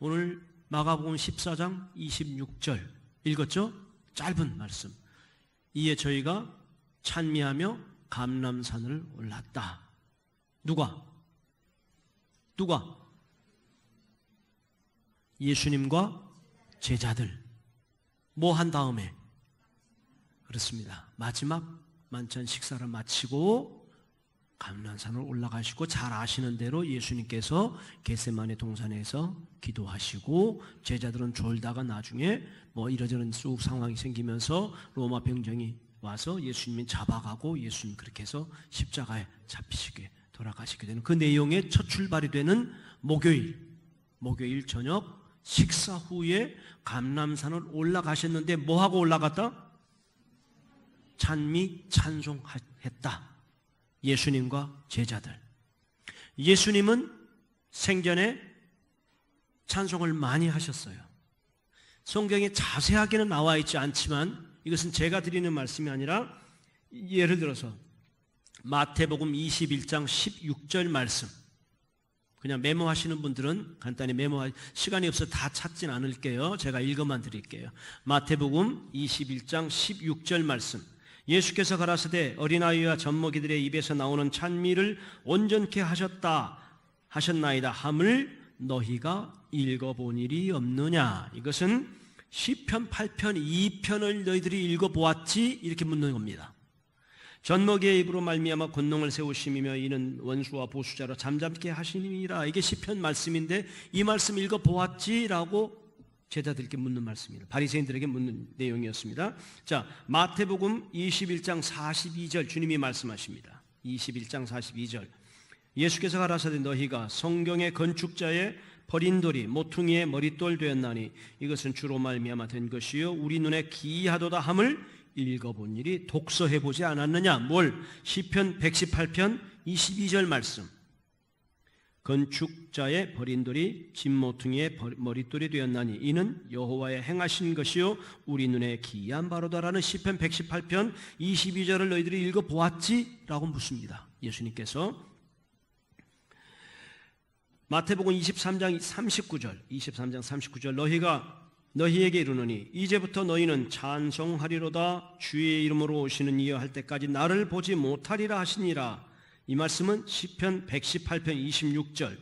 오늘 마가복음 14장 26절 읽었죠? 짧은 말씀. 이에 저희가 찬미하며 감람산을 올랐다. 누가? 예수님과 제자들. 뭐 한 다음에? 그렇습니다. 마지막 만찬 식사를 마치고 감람산을 올라가시고, 잘 아시는 대로 예수님께서 겟세마네 동산에서 기도하시고, 제자들은 졸다가 나중에 뭐 이러저런 쑥 상황이 생기면서 로마 병정이 와서 예수님이 잡아가고, 예수님 그렇게 해서 십자가에 잡히시게 돌아가시게 되는 그 내용의 첫 출발이 되는 목요일 저녁 식사 후에 감람산을 올라가셨는데 뭐하고 올라갔다? 찬미 찬송했다. 예수님과 제자들. 예수님은 생전에 찬송을 많이 하셨어요. 성경에 자세하게는 나와 있지 않지만 이것은 제가 드리는 말씀이 아니라, 예를 들어서 마태복음 21장 16절 말씀, 그냥 메모하시는 분들은 간단히 시간이 없어서 다 찾진 않을게요. 제가 읽어만 드릴게요. 마태복음 21장 16절 말씀. 예수께서 가라사대 어린아이와 젖먹이들의 입에서 나오는 찬미를 온전케 하셨나이다 함을 너희가 읽어본 일이 없느냐. 이것은 시편 8편 2편을 너희들이 읽어보았지? 이렇게 묻는 겁니다. 젖먹이의 입으로 말미암아 권능을 세우심이며 이는 원수와 보수자로 잠잠케 하시니라. 이게 시편 말씀인데 이 말씀 읽어보았지? 라고 제자들께 묻는 말씀입니다. 바리새인들에게 묻는 내용이었습니다. 자, 마태복음 21장 42절 주님이 말씀하십니다. 21장 42절. 예수께서 가라사대 너희가 성경의 건축자의 버린 돌이 모퉁이의 머릿돌 되었나니 이것은 주로 말미암아 된 것이요 우리 눈에 기이하도다 함을 읽어본 일이 독서해보지 않았느냐. 뭘? 시편 118편 22절 말씀. 건축자의 버린 돌이 진모퉁이의 머릿돌이 되었나니 이는 여호와의 행하신 것이요 우리 눈에 기이한 바로다라는 시편 118편 22절을 너희들이 읽어보았지? 라고 묻습니다. 예수님께서. 마태복음 23장 39절 너희가 너희에게 이르노니 이제부터 너희는 찬송하리로다 주의 이름으로 오시는 이여 할 때까지 나를 보지 못하리라 하시니라. 이 말씀은 시편 118편 26절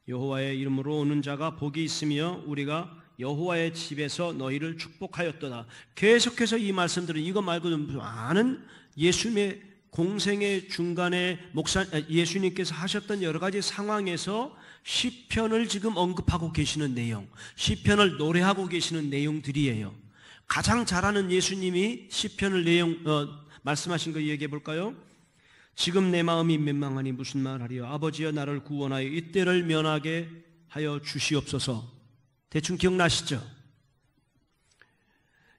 여호와의 이름으로 오는 자가 복이 있으며 우리가 여호와의 집에서 너희를 축복하였도다. 계속해서 이 말씀들은 이거 말고도 많은 예수님의 공생의 중간에 예수님께서 하셨던 여러 가지 상황에서 시편을 지금 언급하고 계시는 내용, 시편을 노래하고 계시는 내용들이에요. 가장 잘하는 예수님이 시편을 말씀하신 거 얘기해 볼까요? 지금 내 마음이 멘망하니 무슨 말하리요 아버지여 나를 구원하여 이때를 면하게 하여 주시옵소서. 대충 기억나시죠?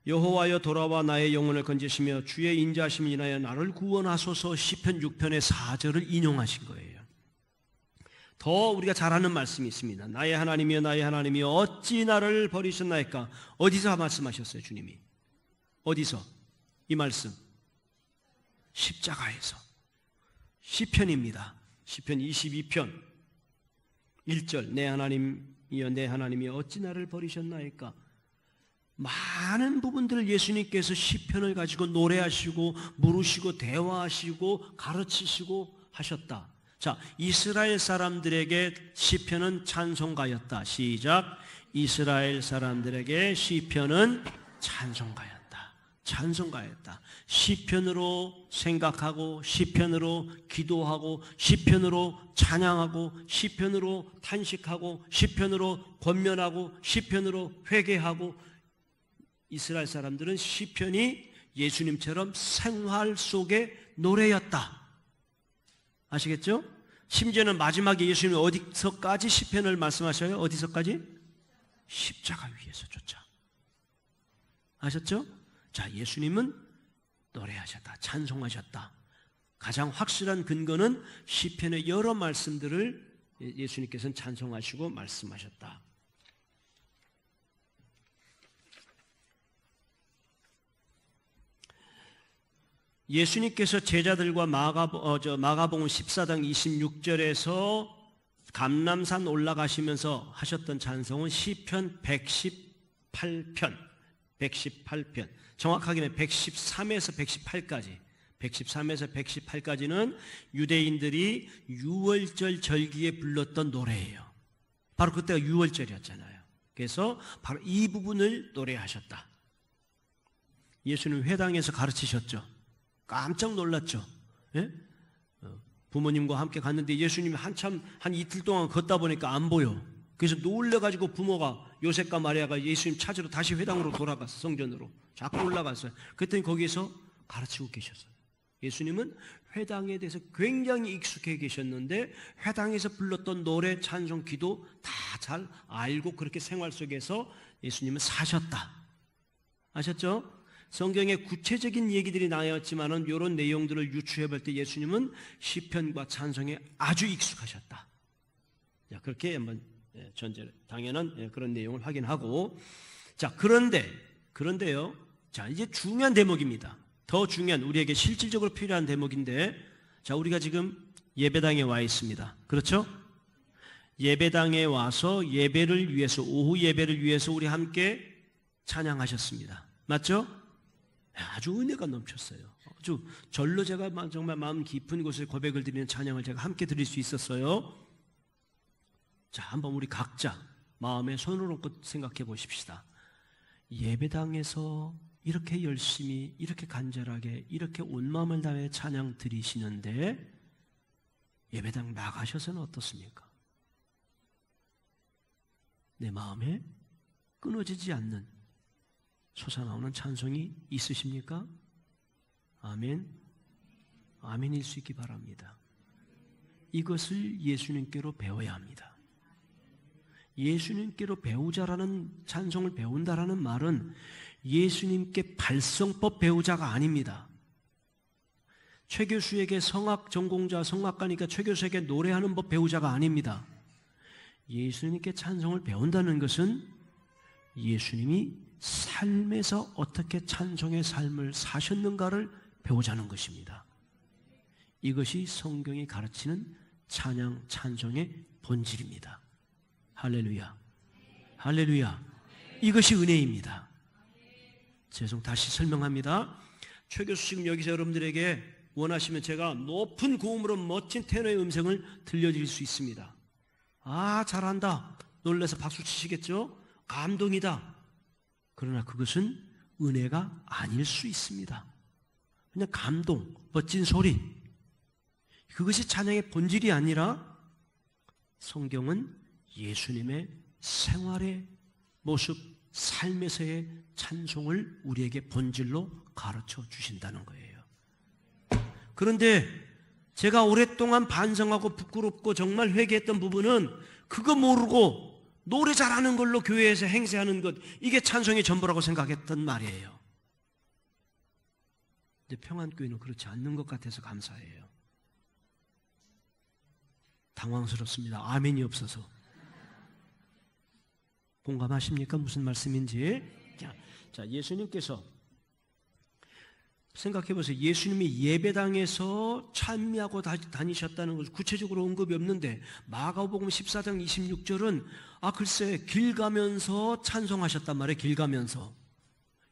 여호와여 돌아와 나의 영혼을 건지시며 주의 인자하심을 인하여 나를 구원하소서. 시편 6편의 4절을 인용하신 거예요. 더 우리가 잘 아는 말씀이 있습니다. 나의 하나님이여 나의 하나님이여 어찌 나를 버리셨나이까. 어디서 말씀하셨어요 주님이? 어디서? 이 말씀 십자가에서. 시편입니다. 시편 22편 1절 내 하나님이여 내 하나님이여 어찌 나를 버리셨나이까. 많은 부분들을 예수님께서 시편을 가지고 노래하시고 물으시고 대화하시고 가르치시고 하셨다. 자, 이스라엘 사람들에게 시편은 찬송가였다. 시작. 이스라엘 사람들에게 시편은 찬송가였다. 찬송가였다. 시편으로 생각하고 시편으로 기도하고 시편으로 찬양하고 시편으로 탄식하고 시편으로 권면하고 시편으로 회개하고. 이스라엘 사람들은 시편이 예수님처럼 생활 속의 노래였다. 아시겠죠? 심지어는 마지막에 예수님이 어디서까지 시편을 말씀하셔요? 어디서까지? 십자가 위에서조차. 아셨죠? 자, 예수님은 노래하셨다. 찬송하셨다. 가장 확실한 근거는 시편의 여러 말씀들을 예수님께서는 찬송하시고 말씀하셨다. 예수님께서 제자들과 마가복음 14장 26절에서 감람산 올라가시면서 하셨던 찬송은 시편 118편, 118편. 정확하게는 113에서 118까지. 113에서 118까지는 유대인들이 유월절 절기에 불렀던 노래예요. 바로 그때가 유월절이었잖아요. 그래서 바로 이 부분을 노래하셨다. 예수님 회당에서 가르치셨죠. 깜짝 놀랐죠. 예? 부모님과 함께 갔는데 예수님이 한참 한 이틀 동안 걷다 보니까 안 보여. 그래서 놀래가지고 부모가 요셉과 마리아가 예수님 찾으러 다시 회당으로 돌아갔어. 성전으로 자꾸 올라갔어요. 그랬더니 거기에서 가르치고 계셨어요. 예수님은 회당에 대해서 굉장히 익숙해 계셨는데 회당에서 불렀던 노래, 찬송, 기도 다 잘 알고 그렇게 생활 속에서 예수님은 사셨다. 아셨죠? 성경에 구체적인 얘기들이 나왔지만은 이런 내용들을 유추해 볼 때 예수님은 시편과 찬송에 아주 익숙하셨다. 자, 그렇게 한번 전제 당연한 그런 내용을 확인하고, 자, 그런데요. 자, 이제 중요한 대목입니다. 더 중요한 우리에게 실질적으로 필요한 대목인데, 자, 우리가 지금 예배당에 와 있습니다. 그렇죠? 예배당에 와서 예배를 위해서, 오후 예배를 위해서 우리 함께 찬양하셨습니다. 맞죠? 아주 은혜가 넘쳤어요. 아주 절로 제가 정말 마음 깊은 곳에 고백을 드리는 찬양을 제가 함께 드릴 수 있었어요. 자, 한번 우리 각자 마음에 손을 얹고 생각해 보십시다. 예배당에서 이렇게 열심히, 이렇게 간절하게, 이렇게 온 마음을 다해 찬양 드리시는데 예배당 나가셔서는 어떻습니까? 내 마음에 끊어지지 않는 솟아나오는 찬송이 있으십니까? 아멘. 아멘일 수 있기 바랍니다. 이것을 예수님께로 배워야 합니다. 예수님께로 배우자라는 찬송을 배운다라는 말은 예수님께 발성법 배우자가 아닙니다. 최 교수에게 성악 전공자, 성악가니까 최 교수에게 노래하는 법 배우자가 아닙니다. 예수님께 찬송을 배운다는 것은 예수님이 삶에서 어떻게 찬송의 삶을 사셨는가를 배우자는 것입니다. 이것이 성경이 가르치는 찬양, 찬송의 본질입니다. 할렐루야. 할렐루야. 이것이 은혜입니다. 다시 설명합니다. 최 교수 지금 여기서 여러분들에게 원하시면 제가 높은 고음으로 멋진 테너의 음성을 들려드릴 수 있습니다. 아, 잘한다. 놀라서 박수 치시겠죠? 감동이다. 그러나 그것은 은혜가 아닐 수 있습니다. 그냥 감동, 멋진 소리. 그것이 찬양의 본질이 아니라 성경은 예수님의 생활의 모습, 삶에서의 찬송을 우리에게 본질로 가르쳐 주신다는 거예요. 그런데 제가 오랫동안 반성하고 부끄럽고 정말 회개했던 부분은 그거 모르고 노래 잘하는 걸로 교회에서 행세하는 것, 이게 찬송의 전부라고 생각했던 말이에요. 근데 평안교회는 그렇지 않는 것 같아서 감사해요. 당황스럽습니다. 아멘이 없어서. 공감하십니까? 무슨 말씀인지. 자, 예수님께서 생각해 보세요. 예수님이 예배당에서 찬미하고 다니셨다는 것을 구체적으로 언급이 없는데 마가복음 14장 26절은 글쎄 길 가면서 찬송하셨단 말이에요. 길 가면서.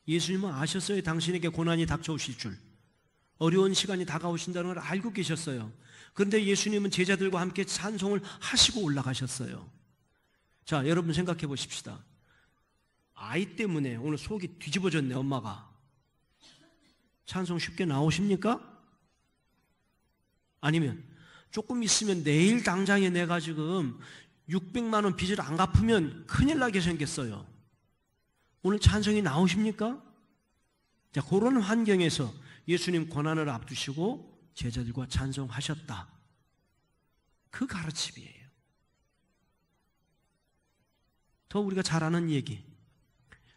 예수님은 아셨어요. 당신에게 고난이 닥쳐오실 줄. 어려운 시간이 다가오신다는 걸 알고 계셨어요. 그런데 예수님은 제자들과 함께 찬송을 하시고 올라가셨어요. 자, 여러분 생각해 보십시다. 아이 때문에 오늘 속이 뒤집어졌네, 엄마가. 찬송 쉽게 나오십니까? 아니면 조금 있으면 내일 당장에 내가 지금 600만 원 빚을 안 갚으면 큰일 나게 생겼어요. 오늘 찬송이 나오십니까? 자, 그런 환경에서 예수님 고난을 앞두시고 제자들과 찬송하셨다. 그 가르침이에요. 더 우리가 잘 아는 얘기.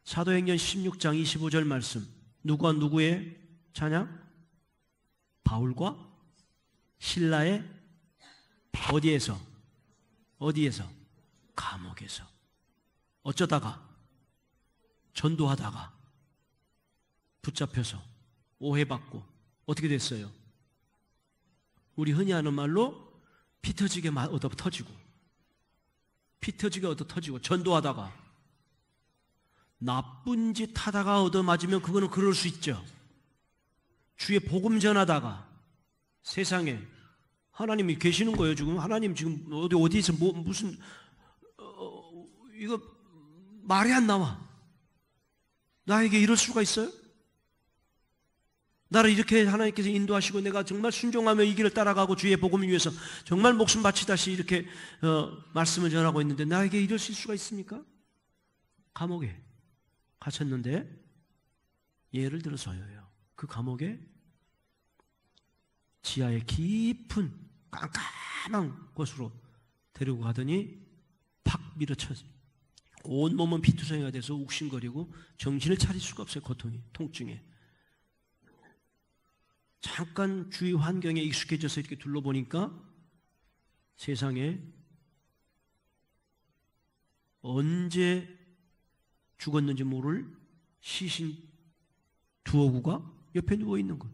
사도행전 16장 25절 말씀. 누구와 누구의 찬양? 바울과 실라의 어디에서? 감옥에서. 어쩌다가? 전도하다가 붙잡혀서 오해받고 어떻게 됐어요? 우리 흔히 하는 말로 피 터지게 얻어 터지고 피 터지게 얻어 터지고 전도하다가 나쁜 짓 하다가 얻어 맞으면 그거는 그럴 수 있죠. 주의 복음 전하다가 세상에 하나님이 계시는 거예요. 지금 하나님 지금 어디서 무슨 이거 말이 안 나와. 나에게 이럴 수가 있어요? 나를 이렇게 하나님께서 인도하시고 내가 정말 순종하며 이 길을 따라가고 주의 복음을 위해서 정말 목숨 바치다시 이렇게 말씀을 전하고 있는데 나에게 이럴 수가 있습니까? 감옥에 갇혔는데 예를 들어서요. 그 감옥에 지하의 깊은 깜깜한 곳으로 데리고 가더니 팍 밀어쳐서 온몸은 피투성이가 돼서 욱신거리고 정신을 차릴 수가 없어요. 고통이, 통증에. 잠깐 주위 환경에 익숙해져서 이렇게 둘러보니까 세상에 언제 죽었는지 모를 시신 두어 구가 옆에 누워있는 것.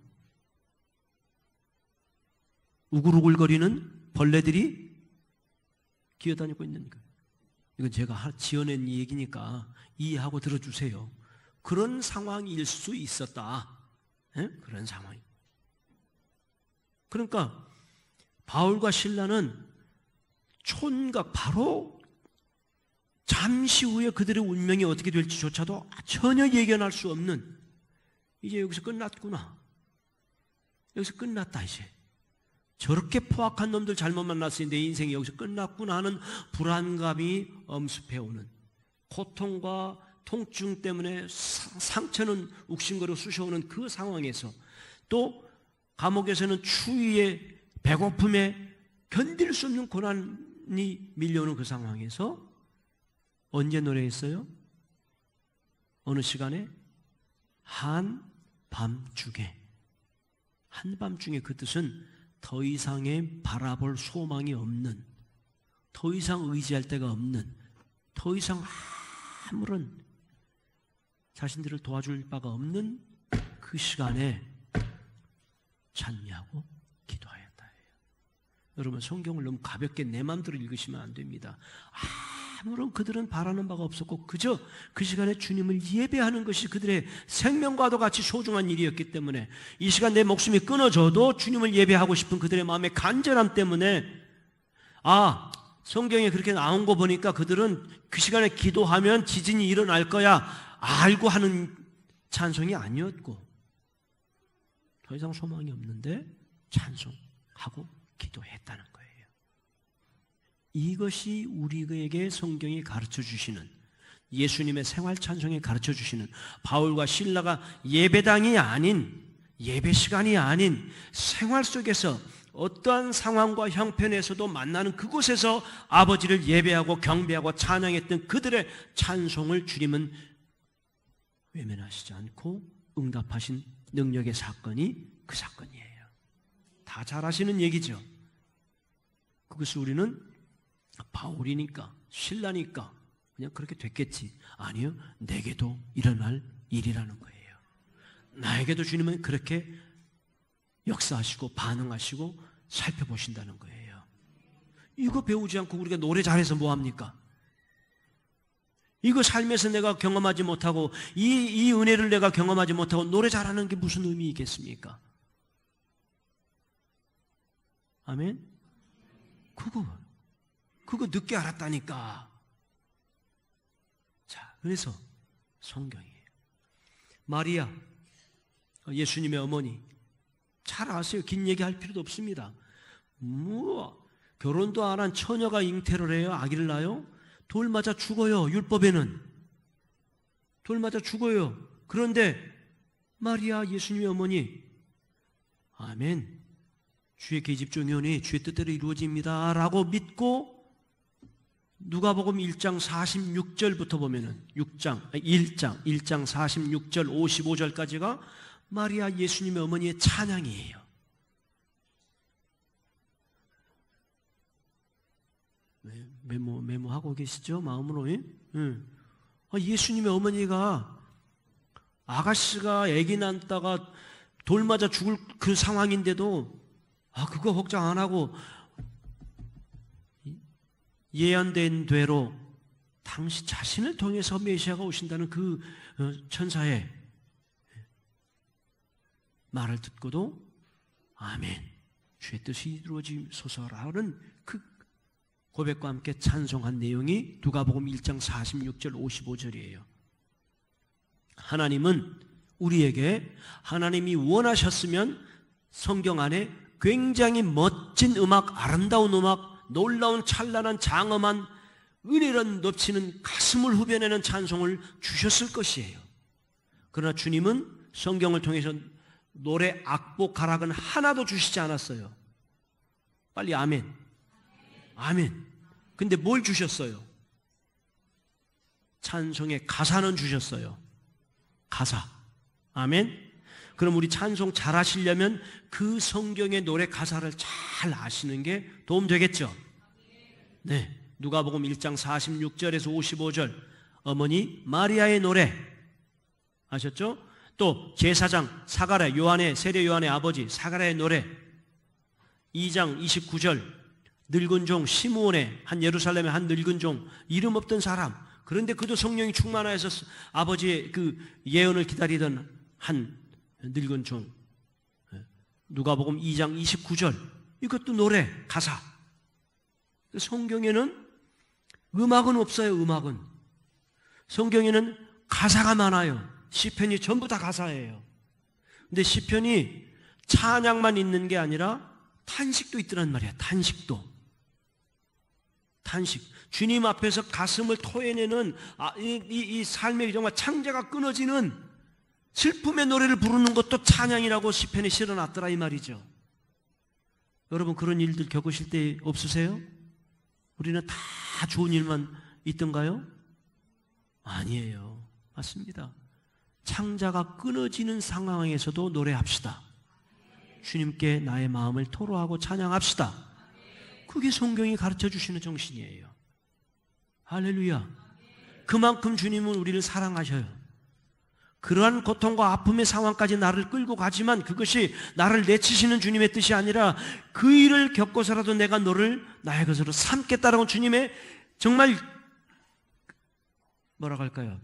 우글우글거리는 벌레들이 기어다니고 있는 것. 이건 제가 지어낸 얘기니까 이해하고 들어주세요. 그런 상황일 수 있었다. 에? 그런 상황. 그러니까 바울과 실라는 촌각 바로 잠시 후에 그들의 운명이 어떻게 될지조차도 전혀 예견할 수 없는, 이제 여기서 끝났구나, 여기서 끝났다, 이제 저렇게 포악한 놈들 잘못 만났으니 내 인생이 여기서 끝났구나 하는 불안감이 엄습해오는, 고통과 통증 때문에 상처는 욱신거리고 쑤셔오는 그 상황에서, 또 감옥에서는 추위에 배고픔에 견딜 수 없는 고난이 밀려오는 그 상황에서 언제 노래했어요? 어느 시간에? 한밤중에. 한밤중에 그 뜻은 더 이상의 바라볼 소망이 없는, 더 이상 의지할 데가 없는, 더 이상 아무런 자신들을 도와줄 바가 없는 그 시간에 찬미하고 기도하였다 해요. 여러분, 성경을 너무 가볍게 내 마음대로 읽으시면 안 됩니다. 아무런 그들은 바라는 바가 없었고 그저 그 시간에 주님을 예배하는 것이 그들의 생명과도 같이 소중한 일이었기 때문에, 이 시간 내 목숨이 끊어져도 주님을 예배하고 싶은 그들의 마음의 간절함 때문에, 성경에 그렇게 나온 거 보니까 그들은 그 시간에 기도하면 지진이 일어날 거야 알고 하는 찬송이 아니었고, 더 이상 소망이 없는데 찬송하고 기도했다는 거예요. 이것이 우리에게 성경이 가르쳐 주시는, 예수님의 생활 찬송에 가르쳐 주시는, 바울과 실라가 예배당이 아닌, 예배 시간이 아닌 생활 속에서 어떠한 상황과 형편에서도 만나는 그곳에서 아버지를 예배하고 경배하고 찬양했던 그들의 찬송을 주님은 외면하시지 않고 응답하신 능력의 사건이 그 사건이에요. 다 잘 아시는 얘기죠. 그것을 우리는 바울이니까, 신라니까 그냥 그렇게 됐겠지. 아니요, 내게도 일어날 일이라는 거예요. 나에게도 주님은 그렇게 역사하시고 반응하시고 살펴보신다는 거예요. 이거 배우지 않고 우리가 노래 잘해서 뭐합니까? 이거 삶에서 내가 경험하지 못하고 이 은혜를 내가 경험하지 못하고 노래 잘하는 게 무슨 의미 있겠습니까? 아멘? 그거 늦게 알았다니까. 자, 그래서 성경이에요. 마리아, 예수님의 어머니, 잘 아세요. 긴 얘기할 필요도 없습니다. 결혼도 안 한 처녀가 잉태를 해요? 아기를 낳아요? 돌 맞아 죽어요. 율법에는 돌 맞아 죽어요. 그런데 마리아, 예수님의 어머니, 아멘, 주의 계집종이오니 주의 뜻대로 이루어집니다 라고 믿고, 누가복음 1장 46절부터 보면은 1장 46절 55절까지가 마리아 예수님의 어머니의 찬양이에요. 메모하고 계시죠? 마음으로. 예수님의 어머니가 아가씨가 아기 낳다가 돌 맞아 죽을 그 상황인데도 그거 걱정 안 하고 예언된 대로 당시 자신을 통해서 메시아가 오신다는 그 천사의 말을 듣고도 아멘, 주의 뜻이 이루어지소서라는 그 고백과 함께 찬송한 내용이 누가복음 1장 46절 55절이에요. 하나님은 우리에게 하나님이 원하셨으면 성경 안에 굉장히 멋진 음악, 아름다운 음악, 놀라운 찬란한 장엄한 은혜를 넘치는 가슴을 후벼내는 찬송을 주셨을 것이에요. 그러나 주님은 성경을 통해서 노래 악보 가락은 하나도 주시지 않았어요. 빨리 아멘. 아멘. 근데 뭘 주셨어요? 찬송의 가사는 주셨어요. 가사. 아멘. 그럼 우리 찬송 잘 하시려면 그 성경의 노래 가사를 잘 아시는 게 도움 되겠죠? 네. 누가복음 1장 46절에서 55절 어머니 마리아의 노래 아셨죠? 또 제사장 사가랴 요한의 세례 요한의 아버지 사가랴의 노래 2장 29절 늙은 종 시므온의 한 예루살렘의 한 늙은 종 이름 없던 사람 그런데 그도 성령이 충만하여서 아버지의 그 예언을 기다리던 한 늙은 종 누가복음 2장 29절 이것도 노래 가사. 성경에는 음악은 없어요. 음악은 성경에는 가사가 많아요. 시편이 전부 다 가사예요. 근데 시편이 찬양만 있는 게 아니라 탄식도 있더란 말이야. 탄식도. 탄식. 주님 앞에서 가슴을 토해내는 이 삶의 정말 창자가 끊어지는 슬픔의 노래를 부르는 것도 찬양이라고 시편에 실어놨더라 이 말이죠. 여러분 그런 일들 겪으실 때 없으세요? 우리는 다 좋은 일만 있던가요? 아니에요. 맞습니다. 창자가 끊어지는 상황에서도 노래합시다. 주님께 나의 마음을 토로하고 찬양합시다. 그게 성경이 가르쳐 주시는 정신이에요. 할렐루야. 그만큼 주님은 우리를 사랑하셔요. 그러한 고통과 아픔의 상황까지 나를 끌고 가지만 그것이 나를 내치시는 주님의 뜻이 아니라 그 일을 겪고서라도 내가 너를 나의 것으로 삼겠다라고 주님의 정말 뭐라고 할까요?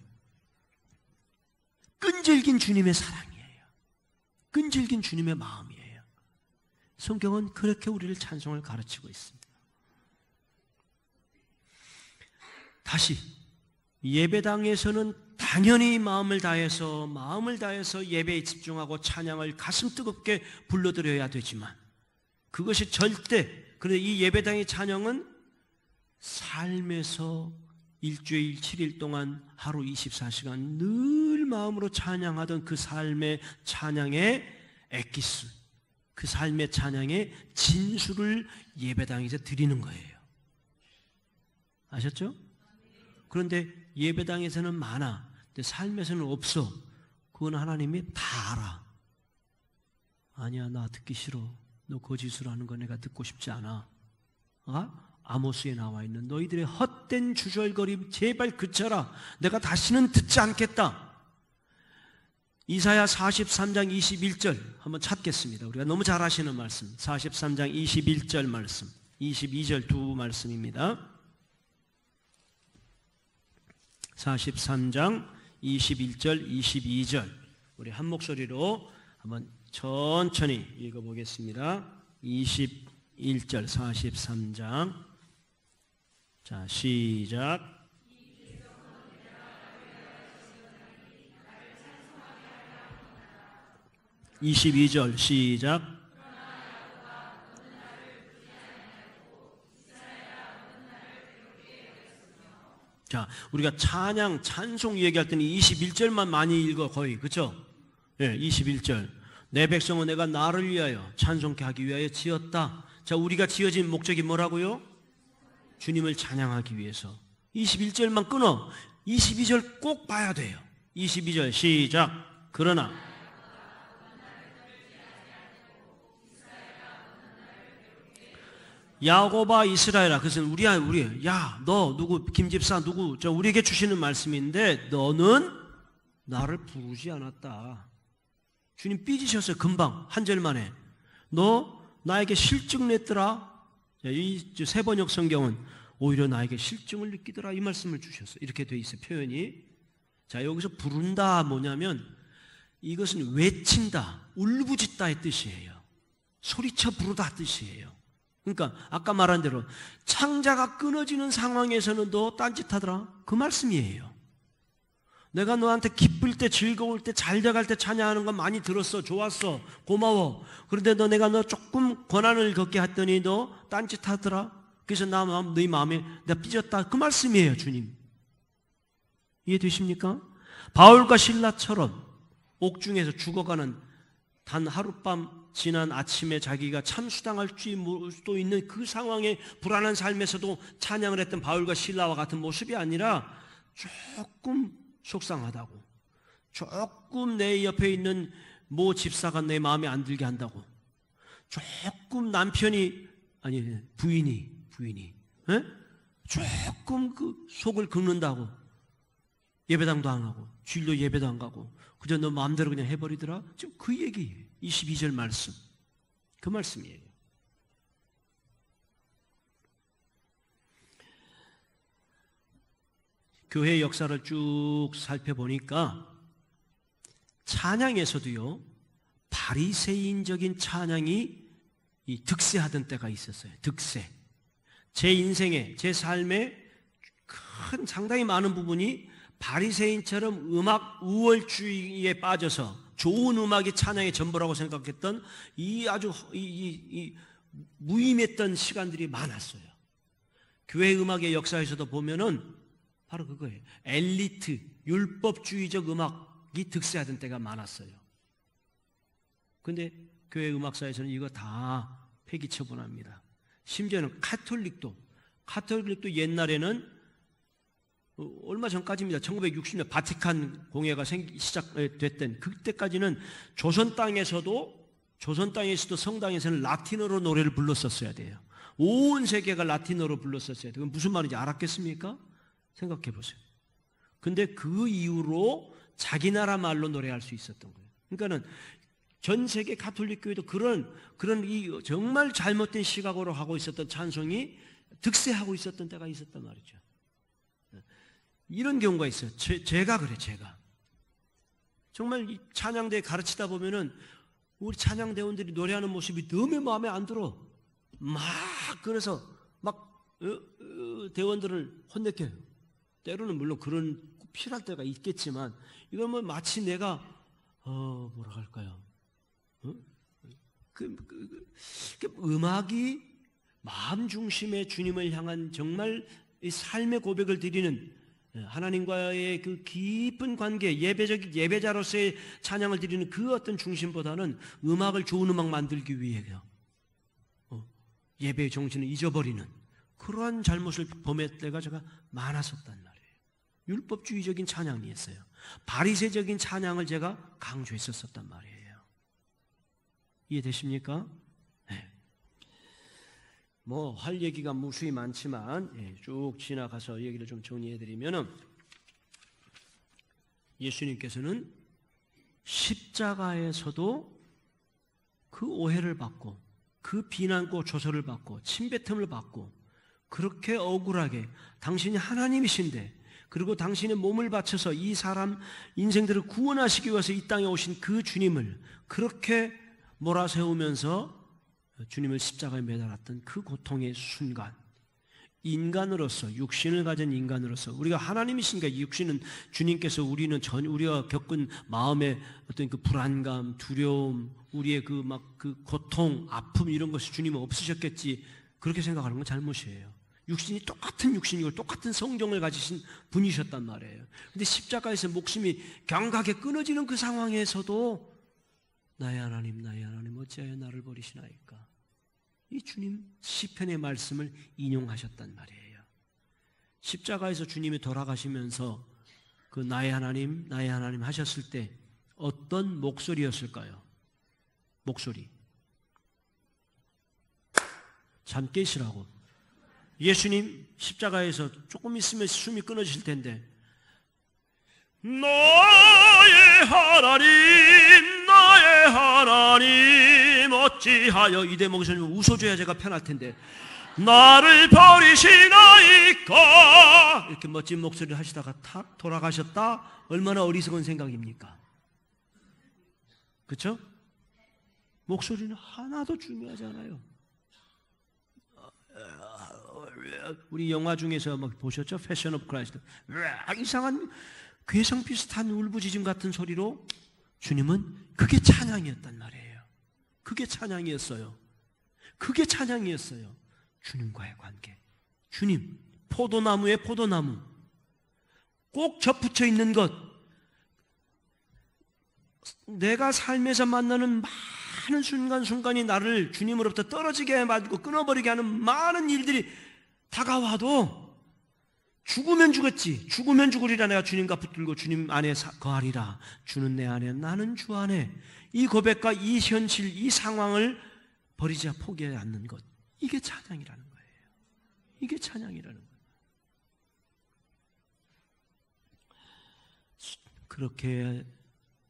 끈질긴 주님의 사랑이에요. 끈질긴 주님의 마음이에요. 성경은 그렇게 우리를 찬송을 가르치고 있습니다. 다시 예배당에서는 당연히 마음을 다해서 예배에 집중하고 찬양을 가슴 뜨겁게 불러드려야 되지만 그것이 그런데 이 예배당의 찬양은 삶에서 일주일 7일 동안 하루 24시간 늘 마음으로 찬양하던 그 삶의 찬양의 엑기스, 그 삶의 찬양의 진수를 예배당에서 드리는 거예요. 아셨죠? 그런데 예배당에서는 많아. 근데 삶에서는 없어. 그건 하나님이 다 알아. 아니야, 나 듣기 싫어. 너 거짓으로 하는 거 내가 듣고 싶지 않아. 아모스에 나와 있는 너희들의 헛된 주절거림 제발 그쳐라. 내가 다시는 듣지 않겠다. 이사야 43장 21절 한번 찾겠습니다. 우리가 너무 잘 아시는 말씀. 43장 21절 말씀, 22절 두 말씀입니다. 43장 21절, 22절 우리 한 목소리로 한번 천천히 읽어보겠습니다. 21절 43장 자 시작. 22절 시작. 자, 우리가 찬양, 찬송 얘기할 때는 21절만 많이 읽어 거의, 그렇죠? 예, 21절. 내 백성은 내가 나를 위하여 찬송케 하기 위하여 지었다. 자, 우리가 지어진 목적이 뭐라고요? 주님을 찬양하기 위해서. 21절만 끊어. 22절 꼭 봐야 돼요. 22절 시작. 그러나 야곱아 이스라엘아, 그것은 우리야. 야, 너 누구 김집사 누구 저 우리에게 주시는 말씀인데 너는 나를 부르지 않았다. 주님 삐지셨어요. 금방 한 절 만에. 너 나에게 실증 냈더라. 이 세 번역 성경은 오히려 나에게 실증을 느끼더라, 이 말씀을 주셨어요. 이렇게 돼 있어요, 표현이. 자, 여기서 부른다 뭐냐면 이것은 외친다, 울부짖다의 뜻이에요. 소리쳐 부르다 뜻이에요. 그러니까 아까 말한 대로 창자가 끊어지는 상황에서는 너 딴짓하더라, 그 말씀이에요. 내가 너한테 기쁠 때, 즐거울 때, 잘 돼갈 때 찬양하는 거 많이 들었어, 좋았어, 고마워. 그런데 내가 조금 고난을 겪게 했더니 너 딴짓하더라. 그래서 너희 마음에 내가 삐졌다, 그 말씀이에요, 주님. 이해되십니까? 바울과 실라처럼 옥중에서 죽어가는, 단 하룻밤 지난 아침에 자기가 참수당할 수도 있는 그 상황에 불안한 삶에서도 찬양을 했던 바울과 실라와 같은 모습이 아니라 조금 속상하다고, 조금 내 옆에 있는 모 집사가 내 마음에 안 들게 한다고, 조금 부인이 조금 그 속을 긁는다고 예배당도 안 가고 주일도 예배도 안 가고 그저 너 마음대로 그냥 해버리더라. 지금 그 얘기예요. 22절 말씀, 그 말씀이에요. 교회 역사를 쭉 살펴보니까 찬양에서도요, 바리새인적인 찬양이 득세하던 때가 있었어요. 득세. 제 인생에, 제 삶에 상당히 많은 부분이 바리새인처럼 음악 우월주의에 빠져서 좋은 음악이 찬양의 전부라고 생각했던 아주 무임했던 시간들이 많았어요. 교회 음악의 역사에서도 보면은 바로 그거예요. 엘리트, 율법주의적 음악이 득세하던 때가 많았어요. 그런데 교회 음악사에서는 이거 다 폐기 처분합니다. 심지어는 카톨릭도 옛날에는 얼마 전까지입니다. 1960년 바티칸 공회가 시작됐던 그때까지는 조선 땅에서도 성당에서는 라틴어로 노래를 불렀었어야 돼요. 온 세계가 라틴어로 불렀었어야 돼요. 그건 무슨 말인지 알았겠습니까? 생각해 보세요. 근데 그 이후로 자기 나라 말로 노래할 수 있었던 거예요. 그러니까는 전 세계 가톨릭 교회도 그런 정말 잘못된 시각으로 하고 있었던 찬송이 득세하고 있었던 때가 있었단 말이죠. 이런 경우가 있어요. 제가 정말 이 찬양대에 가르치다 보면은 우리 찬양대원들이 노래하는 모습이 너무 마음에 안 들어. 그래서 대원들을 혼내켜요. 때로는 물론 그런 필요할 때가 있겠지만, 이건 뭐 마치 내가 뭐라 할까요? 음악이 마음 중심의 주님을 향한 정말 이 삶의 고백을 드리는, 하나님과의 그 깊은 관계, 예배자로서의 찬양을 드리는 그 어떤 중심보다는 음악을 좋은 음악 만들기 위해서 예배의 정신을 잊어버리는 그러한 잘못을 범할 때가 제가 많았었단 말이에요. 율법주의적인 찬양이었어요. 바리새적인 찬양을 제가 강조했었단 말이에요. 이해되십니까? 네. 할 얘기가 무수히 많지만 쭉 지나가서 얘기를 좀 정리해드리면, 예수님께서는 십자가에서도 그 오해를 받고 그 비난고 조소를 받고 침뱉음을 받고 그렇게 억울하게, 당신이 하나님이신데, 그리고 당신의 몸을 바쳐서 이 사람 인생들을 구원하시기 위해서 이 땅에 오신 그 주님을 그렇게 몰아세우면서 주님을 십자가에 매달았던 그 고통의 순간, 인간으로서, 육신을 가진 인간으로서, 우리가 하나님이신가, 육신은 주님께서, 우리가 겪은 마음의 어떤 그 불안감, 두려움, 우리의 그 고통, 아픔, 이런 것이 주님은 없으셨겠지, 그렇게 생각하는 건 잘못이에요. 육신이 똑같은 육신이고 똑같은 성정을 가지신 분이셨단 말이에요. 근데 십자가에서 목숨이 경각에 끊어지는 그 상황에서도 나의 하나님 어찌하여 나를 버리시나이까, 이 주님 시편의 말씀을 인용하셨단 말이에요. 십자가에서 주님이 돌아가시면서 그 나의 하나님 하셨을 때 어떤 목소리였을까요? 목소리. 잠 깨시라고. 예수님 십자가에서 조금 있으면 숨이 끊어질 텐데, 나의 하나님 어찌하여, 이 대목에서 웃어줘야 제가 편할 텐데, 나를 버리시나이까. 이렇게 멋진 목소리를 하시다가 탁 돌아가셨다. 얼마나 어리석은 생각입니까? 그렇죠? 목소리는 하나도 중요하지 않아요. 우리 영화 중에서 막 보셨죠? 패션 오브 크라이스트. 이상한 괴성 비슷한 울부짖음 같은 소리로 주님은 그게 찬양이었단 말이에요. 그게 찬양이었어요. 그게 찬양이었어요. 주님과의 관계. 주님, 포도나무에 포도나무. 꼭 접붙여 있는 것. 내가 삶에서 만나는 많은 순간순간이 나를 주님으로부터 떨어지게 만들고 끊어버리게 하는 많은 일들이 다가와도 죽으면 죽었지, 죽으면 죽으리라. 내가 주님과 붙들고 주님 안에 거하리라. 주는 내 안에, 나는 주 안에. 이 고백과 이 현실, 이 상황을 버리지 포기하지 않는 것. 이게 찬양이라는 거예요. 이게 찬양이라는 거예요. 그렇게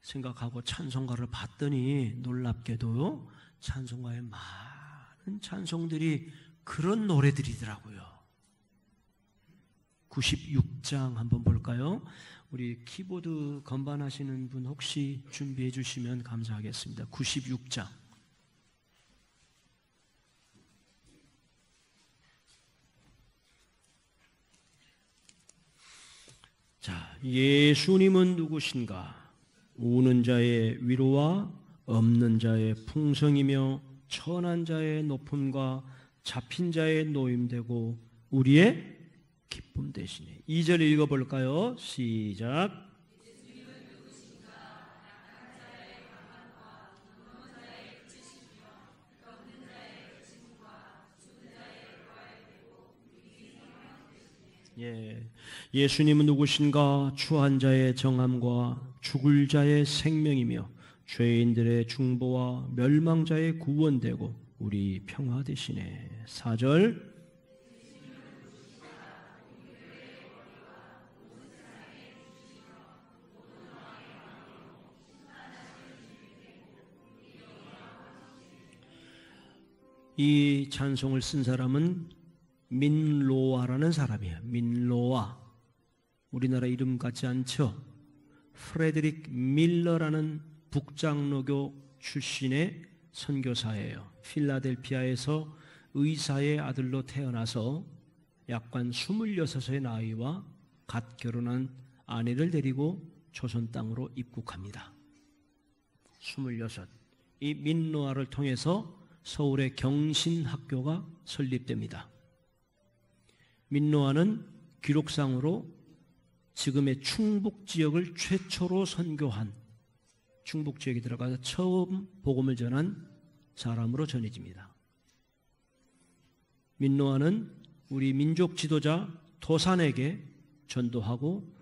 생각하고 찬송가를 봤더니 놀랍게도 찬송가에 많은 찬송들이 그런 노래들이더라고요. 96장 한번 볼까요? 우리 키보드 건반하시는 분 혹시 준비해 주시면 감사하겠습니다. 96장. 자, 예수님은 누구신가? 우는 자의 위로와 없는 자의 풍성이며 천한 자의 높음과 잡힌 자의 노임되고 우리의 기쁨 대신에. 2절 읽어볼까요? 시작. 예수님은 누구신가? 추한 자의 정함과 죽을 자의 생명이며 죄인들의 중보와 멸망자의 구원되고 우리 평화 되시네. 4절. 이 찬송을 쓴 사람은 민로아라는 사람이에요. 민로아. 우리나라 이름 같지 않죠? 프레드릭 밀러라는 북장로교 출신의 선교사예요. 필라델피아에서 의사의 아들로 태어나서 약관 26의 나이와 갓 결혼한 아내를 데리고 조선 땅으로 입국합니다. 26. 이 민로아를 통해서 서울의 경신학교가 설립됩니다. 민노아는 기록상으로 지금의 충북 지역을 최초로 선교한, 충북 지역에 들어가서 처음 복음을 전한 사람으로 전해집니다. 민노아는 우리 민족 지도자 도산에게 전도하고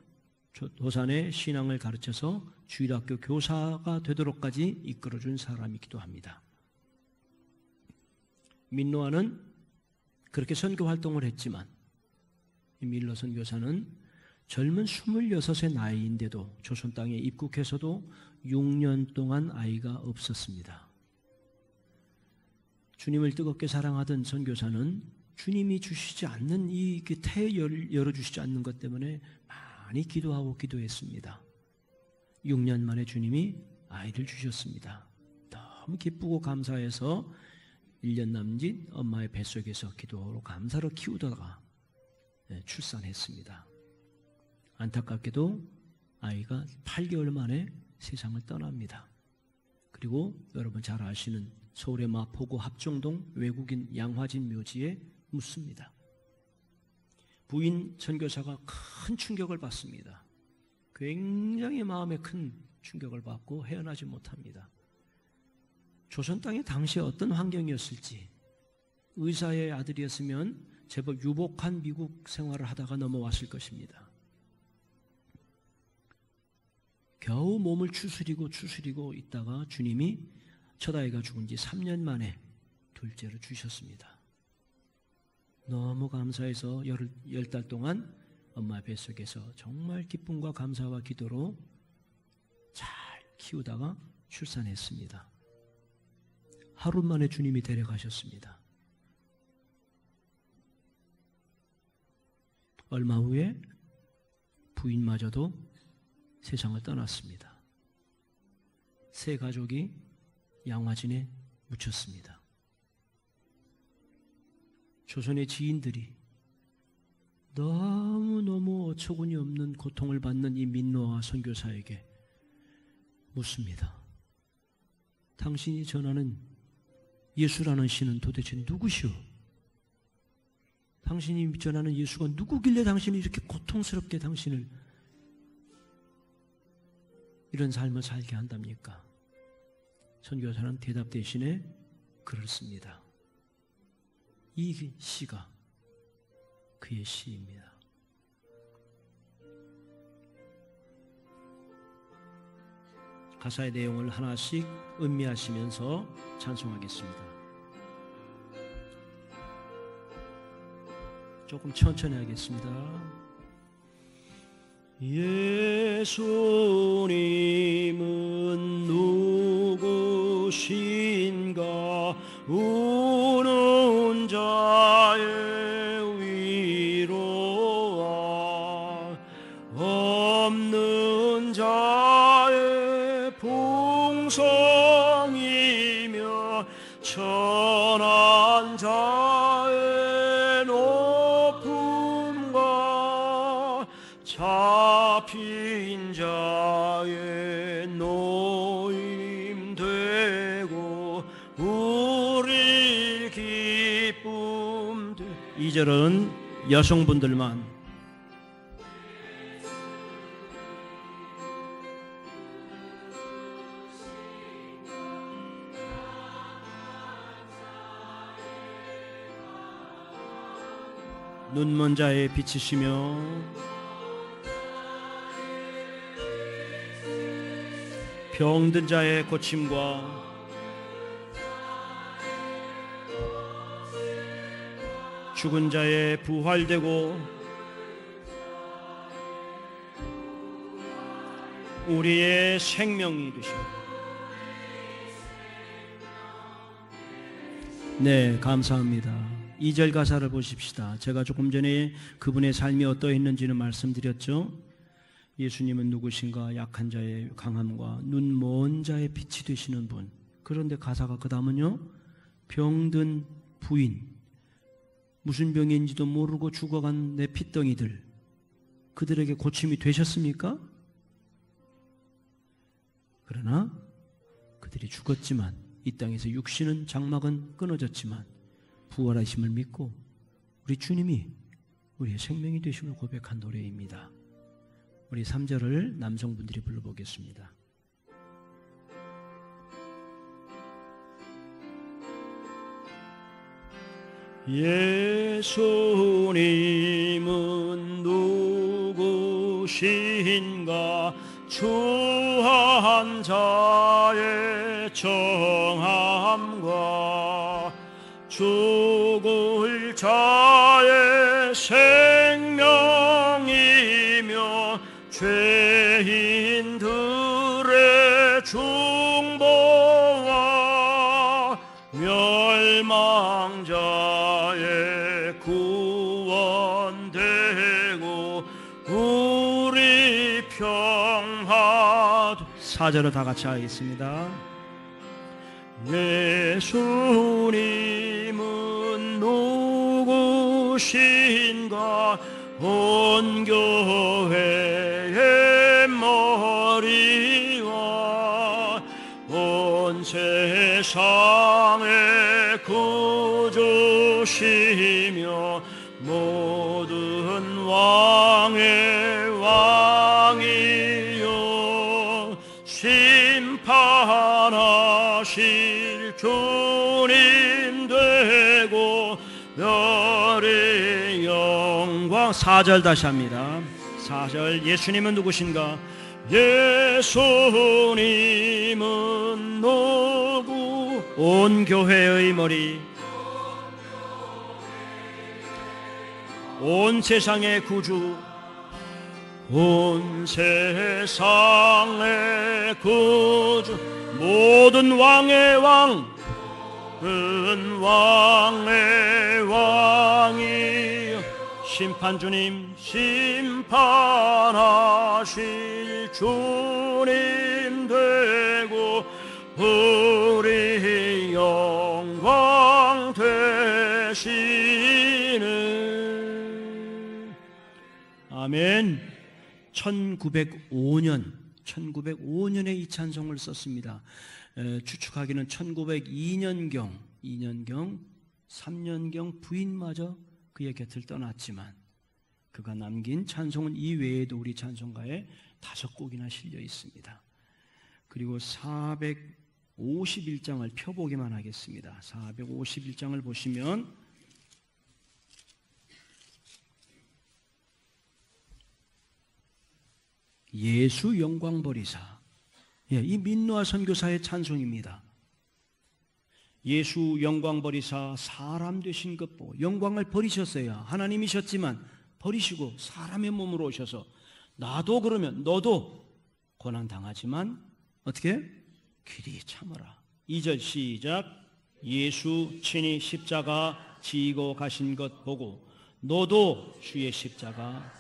도산의 신앙을 가르쳐서 주일학교 교사가 되도록까지 이끌어준 사람이기도 합니다. 민노아는 그렇게 선교 활동을 했지만 이 밀러 선교사는 젊은 26의 나이인데도 조선 땅에 입국해서도 6년 동안 아이가 없었습니다. 주님을 뜨겁게 사랑하던 선교사는 주님이 주시지 않는 이 태 열어주시지 않는 것 때문에 많이 기도하고 기도했습니다. 6년 만에 주님이 아이를 주셨습니다. 너무 기쁘고 감사해서 1년 남짓 엄마의 뱃속에서 기도로 감사로 키우다가 출산했습니다. 안타깝게도 아이가 8개월 만에 세상을 떠납니다. 그리고 여러분 잘 아시는 서울의 마포구 합정동 외국인 양화진 묘지에 묻습니다. 부인 선교사가 큰 충격을 받습니다. 굉장히 마음에 큰 충격을 받고 헤어나지 못합니다. 조선 땅이 당시에 어떤 환경이었을지, 의사의 아들이었으면 제법 유복한 미국 생활을 하다가 넘어왔을 것입니다. 겨우 몸을 추스리고 있다가 주님이 첫 아이가 죽은 지 3년 만에 둘째를 주셨습니다. 너무 감사해서 10달 동안 엄마 뱃속에서 정말 기쁨과 감사와 기도로 잘 키우다가 출산했습니다. 하루 만에 주님이 데려가셨습니다. 얼마 후에 부인마저도 세상을 떠났습니다. 세 가족이 양화진에 묻혔습니다. 조선의 지인들이 너무너무 어처구니 없는 고통을 받는 이 민노아 선교사에게 묻습니다. 당신이 전하는 예수라는 신은 도대체 누구시오? 당신이 전하는 예수가 누구길래 당신이 이렇게 고통스럽게 당신을 이런 삶을 살게 한답니까? 선교사는 대답 대신에 글을 씁니다. 이 시가 그의 시입니다. 가사의 내용을 하나씩 음미하시면서 찬송하겠습니다. 조금 천천히 하겠습니다. 예수님은 누구신가? 우는 자의 위로와 없는 자의 풍성이며 천한 자의 높음과 잡힌 자의 노임 되고 우리 기쁨 2절은 여성분들만 눈먼 자의 빛이시며 병든 자의 고침과 죽은 자의 부활되고 우리의 생명이 되시고. 네, 감사합니다. 2절 가사를 보십시다. 제가 조금 전에 그분의 삶이 어떠했는지는 말씀드렸죠. 예수님은 누구신가? 약한 자의 강함과 눈 먼 자의 빛이 되시는 분. 그런데 가사가 그 다음은요, 병든 부인, 무슨 병인지도 모르고 죽어간 내 핏덩이들, 그들에게 고침이 되셨습니까? 그러나 그들이 죽었지만, 이 땅에서 육신은 장막은 끊어졌지만 부활하심을 믿고 우리 주님이 우리의 생명이 되심을 고백한 노래입니다. 우리 3절을 남성분들이 불러보겠습니다. 예수님은 누구신가? 추한 자의 정함과 죽을 자의 생명이며 죄인들의 중보와 멸망자의 구원되고 우리 평화. 4절을 다 같이 하겠습니다. 예수님은 누구신가? 온 교회의 머리와 온 세상의 구주시며 모든 왕의 왕이요 심판하실 주님 되고 별의 영광. 4절 다시 합니다. 4절 예수님은 누구신가? 예수님은 누구? 온 교회의 머리, 온 세상의 구주, 온 세상의 구주, 모든 왕의 왕, 은 왕의 왕이여 심판주님, 심판하실 주님 되고 우리 영광 되시는. 아멘. 1905년에 이 찬송을 썼습니다. 추측하기는 1902년경, 3년경 부인마저 그의 곁을 떠났지만 그가 남긴 찬송은 이 외에도 우리 찬송가에 5곡이나 실려 있습니다. 그리고 451장을 펴보기만 하겠습니다. 451장을 보시면 예수 영광 버리사, 이 민노아 선교사의 찬송입니다. 예수 영광 버리사 사람 되신 것 보고, 영광을 버리셨어요. 하나님이셨지만 버리시고 사람의 몸으로 오셔서 나도 그러면 너도 고난 당하지만 어떻게? 길이 참아라. 2절 시작. 예수 친히 십자가 지고 가신 것 보고 너도 주의 십자가.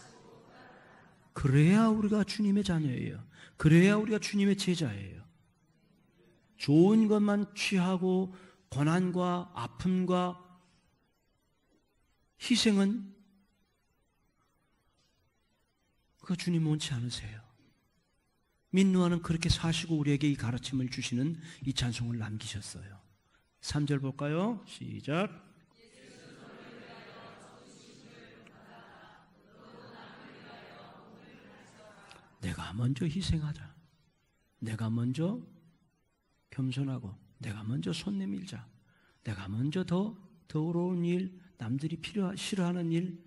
그래야 우리가 주님의 자녀예요. 그래야 우리가 주님의 제자예요. 좋은 것만 취하고 고난과 아픔과 희생은 그거 주님 원치 않으세요. 민누아는 그렇게 사시고 우리에게 이 가르침을 주시는 이 찬송을 남기셨어요. 3절 볼까요? 시작. 내가 먼저 희생하자. 내가 먼저 겸손하고 내가 먼저 손 내밀자. 내가 먼저 더 어려운 일, 남들이 싫어하는 일,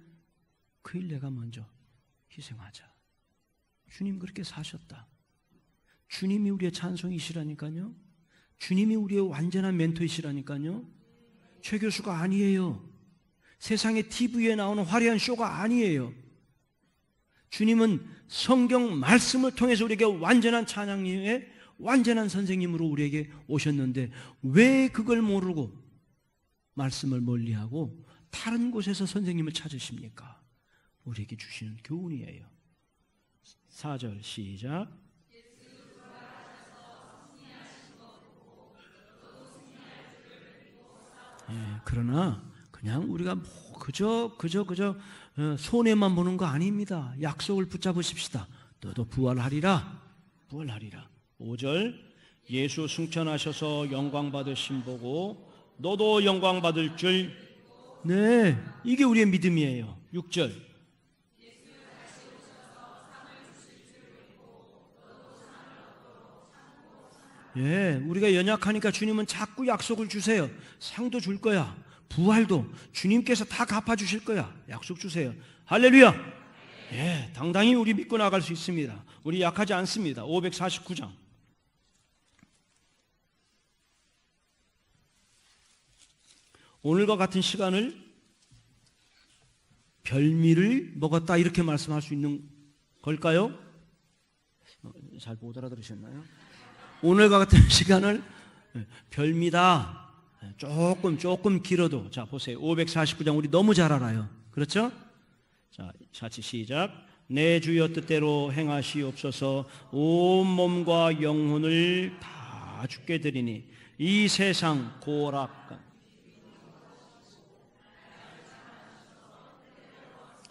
그 일 내가 먼저 희생하자. 주님 그렇게 사셨다. 주님이 우리의 찬송이시라니까요. 주님이 우리의 완전한 멘토이시라니까요. 최 교수가 아니에요. 세상의 TV에 나오는 화려한 쇼가 아니에요. 주님은 성경 말씀을 통해서 우리에게 완전한 찬양의 완전한 선생님으로 우리에게 오셨는데 왜 그걸 모르고 말씀을 멀리하고 다른 곳에서 선생님을 찾으십니까? 우리에게 주시는 교훈이에요. 4절 시작. 그러나 그냥 우리가 그저 손해만 보는 거 아닙니다. 약속을 붙잡으십시다. 너도 부활하리라. 5절 예수 승천하셔서 영광 받으심 보고 너도 영광 받을 줄. 네, 이게 우리의 믿음이에요. 6절 우리가 연약하니까 주님은 자꾸 약속을 주세요. 상도 줄 거야. 부활도 주님께서 다 갚아주실 거야. 약속 주세요. 할렐루야. 당당히 우리 믿고 나갈 수 있습니다. 우리 약하지 않습니다. 549장 오늘과 같은 시간을 별미를 먹었다 이렇게 말씀할 수 있는 걸까요? 잘 못 알아들으셨나요? 오늘과 같은 시간을 별미다. 조금 길어도. 자, 보세요. 549장 우리 너무 잘 알아요. 그렇죠? 자, 같이 시작. 내 주여 뜻대로 행하시옵소서. 온 몸과 영혼을 다 주께 드리니 이 세상 고락.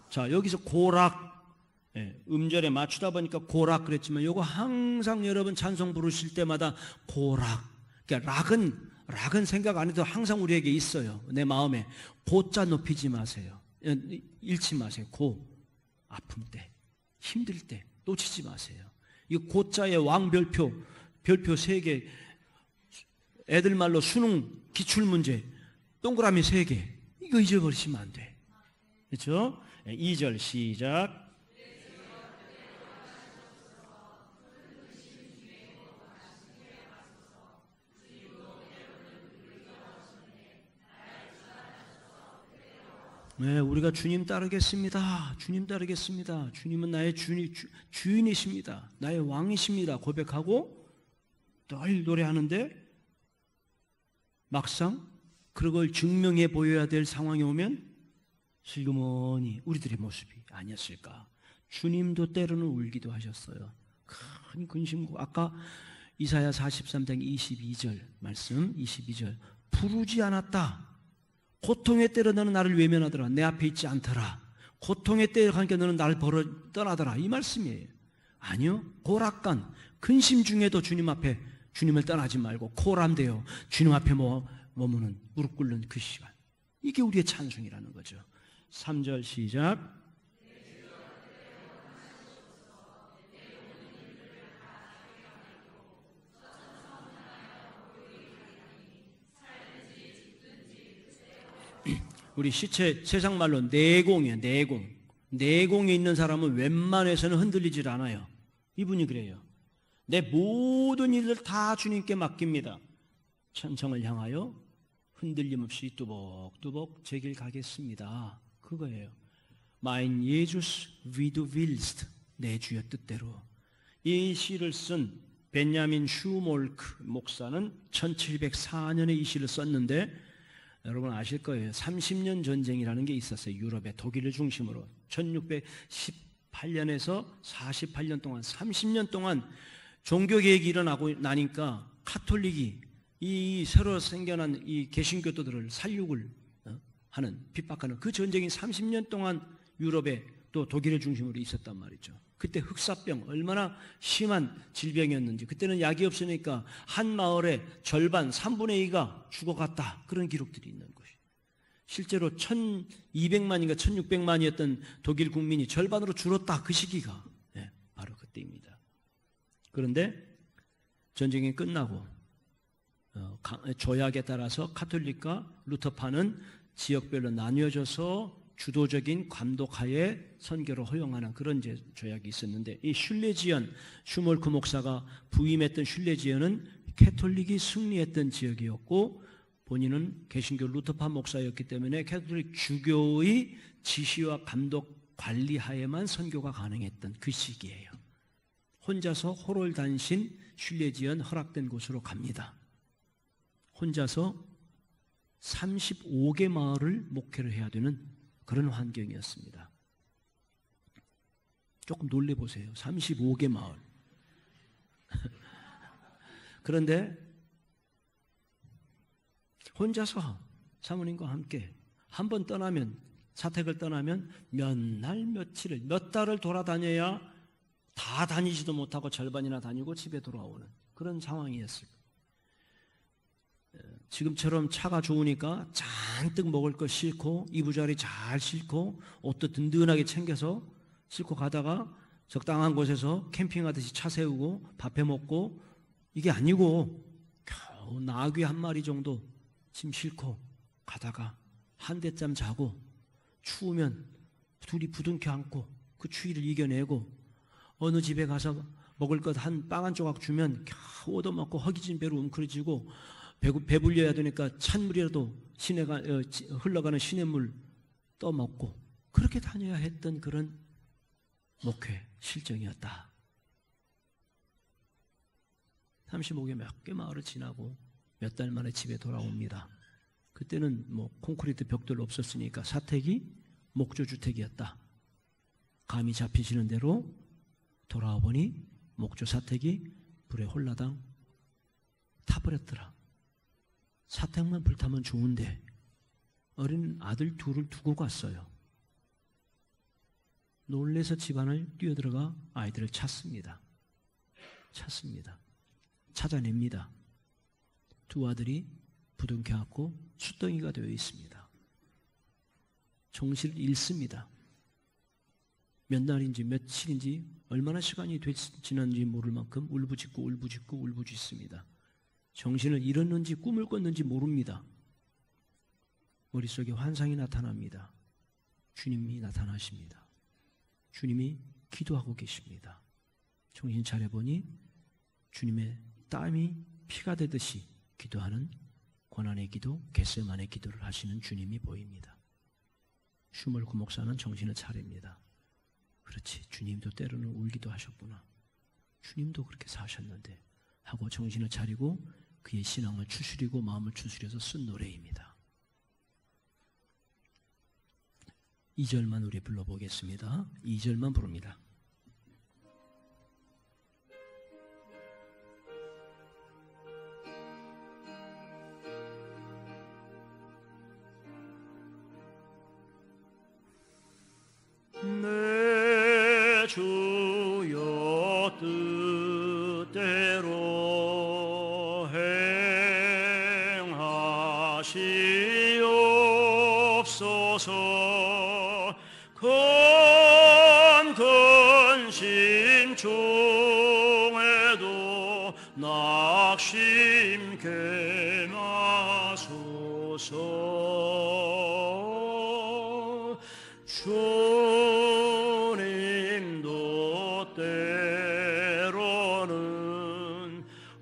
자, 여기서 고락, 음절에 맞추다 보니까 고락 그랬지만 요거 항상 여러분 찬송 부르실 때마다 고락, 그러니까 락은 생각 안 해도 항상 우리에게 있어요. 내 마음에 고자 높이지 마세요. 잃지 마세요. 아픔 때, 힘들 때 놓치지 마세요. 이 고자의 왕별표 3개, 애들 말로 수능 기출문제 동그라미 3개, 이거 잊어버리시면 안 돼. 그렇죠? 2절 시작. 우리가 주님 따르겠습니다. 주님 따르겠습니다. 주님은 나의 주인이십니다. 나의 왕이십니다. 고백하고 늘 노래하는데 막상 그걸 증명해 보여야 될 상황이 오면 슬그머니 우리들의 모습이 아니었을까. 주님도 때로는 울기도 하셨어요. 큰 근심고, 아까 이사야 43장 22절 말씀, 22절, 부르지 않았다. 고통의 때로 너는 나를 외면하더라. 내 앞에 있지 않더라. 고통의 때에 가니까 너는 나를 떠나더라. 이 말씀이에요. 아니요, 고락간 근심 중에도 주님 앞에, 주님을 떠나지 말고 코람되어 주님 앞에 머무는, 무릎 꿇는 그 시간, 이게 우리의 찬송이라는 거죠. 3절 시작. 우리 시체 세상 말로 내공이에요. 내공에 있는 사람은 웬만해서는 흔들리질 않아요. 이분이 그래요. 내 모든 일을 다 주님께 맡깁니다. 천성을 향하여 흔들림 없이 뚜벅뚜벅 제 길 가겠습니다. 그거예요. Mein Jesus, wie du willst. 내 주여 뜻대로. 이 시를 쓴 벤야민 슈몰크 목사는 1704년에 이 시를 썼는데, 여러분 아실 거예요. 30년 전쟁이라는 게 있었어요. 유럽에, 독일을 중심으로 1618년에서 48년 동안, 30년 동안 종교개혁이 일어나고 나니까 카톨릭이 이 새로 생겨난 이 개신교도들을 살육을 하는, 핍박하는 그 전쟁이 30년 동안 유럽에 또 독일을 중심으로 있었단 말이죠. 그때 흑사병, 얼마나 심한 질병이었는지, 그때는 약이 없으니까 한 마을의 절반 3분의 2가 죽어갔다, 그런 기록들이 있는 것이. 실제로 1200만인가 1600만이었던 독일 국민이 절반으로 줄었다, 그 시기가 바로 그때입니다. 그런데 전쟁이 끝나고 조약에 따라서 카톨릭과 루터파는 지역별로 나뉘어져서 주도적인 감독하에 선교를 허용하는 그런 조약이 있었는데, 이 슐레지언, 슈몰크 목사가 부임했던 슐레지언은 캐톨릭이 승리했던 지역이었고, 본인은 개신교 루터파 목사였기 때문에 캐톨릭 주교의 지시와 감독 관리하에만 선교가 가능했던 그 시기예요. 혼자서 호롤단신 슐레지언 허락된 곳으로 갑니다. 혼자서 35개 마을을 목회를 해야 되는 그런 환경이었습니다. 조금 놀래보세요. 35개 마을. 그런데 혼자서 사모님과 함께 한 번 떠나면, 사택을 떠나면 몇 날 며칠을, 몇 달을 돌아다녀야 다 다니지도 못하고 절반이나 다니고 집에 돌아오는 그런 상황이었어요. 지금처럼 차가 좋으니까 잔뜩 먹을 거 싣고, 이부자리 잘 싣고, 옷도 든든하게 챙겨서 싣고 가다가 적당한 곳에서 캠핑하듯이 차 세우고 밥 해 먹고, 이게 아니고 겨우 나귀 한 마리 정도 짐 싣고 가다가 한 대잠 자고, 추우면 둘이 부둥켜 안고 그 추위를 이겨내고, 어느 집에 가서 먹을 것 빵 한 조각 주면 겨우 얻어먹고 허기진 배로 웅크러지고, 배불려야 되니까 찬물이라도 흘러가는 시냇물 떠먹고, 그렇게 다녀야 했던 그런 목회 실정이었다. 35개 몇 개 마을을 지나고 몇 달 만에 집에 돌아옵니다. 그때는 콘크리트 벽돌 없었으니까 사택이 목조주택이었다. 감이 잡히시는 대로 돌아와 보니 목조 사택이 불에 홀라당 타버렸더라. 사택만 불타면 좋은데 어린 아들 둘을 두고 갔어요. 놀래서 집안을 뛰어들어가 아이들을 찾습니다. 찾아냅니다. 두 아들이 부둥켜 안고 숫덩이가 되어 있습니다. 정신을 잃습니다. 몇 날인지 며칠인지 얼마나 시간이 지났는지 모를 만큼 울부짖습니다. 정신을 잃었는지 꿈을 꿨는지 모릅니다. 머릿속에 환상이 나타납니다. 주님이 나타나십니다. 주님이 기도하고 계십니다. 정신 차려보니 주님의 땀이 피가 되듯이 기도하는 고난의 기도, 겟세마네 기도를 하시는 주님이 보입니다. 슈몰크 목사는 정신을 차립니다. 그렇지, 주님도 때로는 울기도 하셨구나. 주님도 그렇게 사셨는데 하고 정신을 차리고 그의 신앙을 추스리고 마음을 추스려서 쓴 노래입니다. 2절만 우리 불러보겠습니다. 2절만 부릅니다. 내 주여 뜻대로 행하시옵소서. 근심 중에도 낙심케 마소서. 주님도 때로는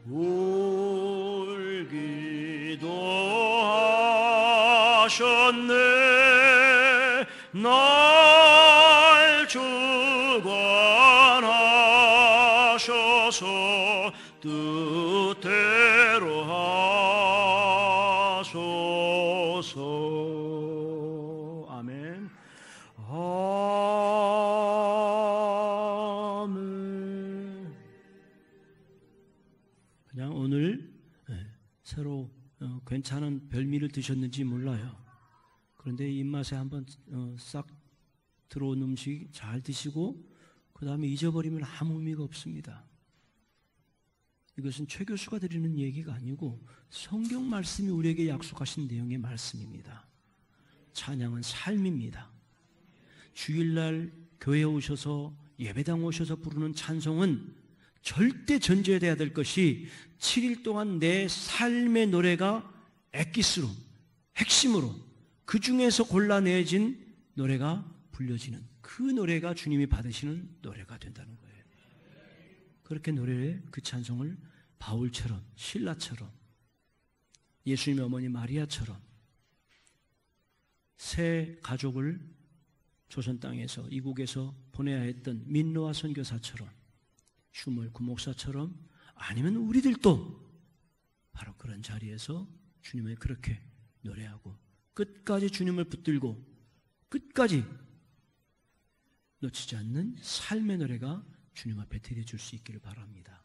울기도 하셨네. 날 주관하셔서 뜻대로 하소서. 아멘. 아멘. 그냥 오늘 새로 괜찮은 별미를 드셨는지 몰라요. 그런데 입맛에 한번 싹 들어온 음식 잘 드시고 그 다음에 잊어버리면 아무 의미가 없습니다. 이것은 최 교수가 드리는 얘기가 아니고 성경 말씀이 우리에게 약속하신 내용의 말씀입니다. 찬양은 삶입니다. 주일날 교회에 오셔서 예배당 오셔서 부르는 찬송은 절대 전제되어야 될 것이 7일 동안 내 삶의 노래가 엑기스로, 핵심으로 그 중에서 골라내진 노래가 불려지는 그 노래가 주님이 받으시는 노래가 된다는 거예요. 그렇게 노래의 그 찬송을 바울처럼, 신라처럼, 예수님의 어머니 마리아처럼 새 가족을 조선 땅에서 이국에서 보내야 했던 민노아 선교사처럼, 슈멀 구목사처럼, 아니면 우리들도 바로 그런 자리에서 주님을 그렇게 노래하고 끝까지 주님을 붙들고 끝까지 놓치지 않는 삶의 노래가 주님 앞에 드려줄 수 있기를 바랍니다.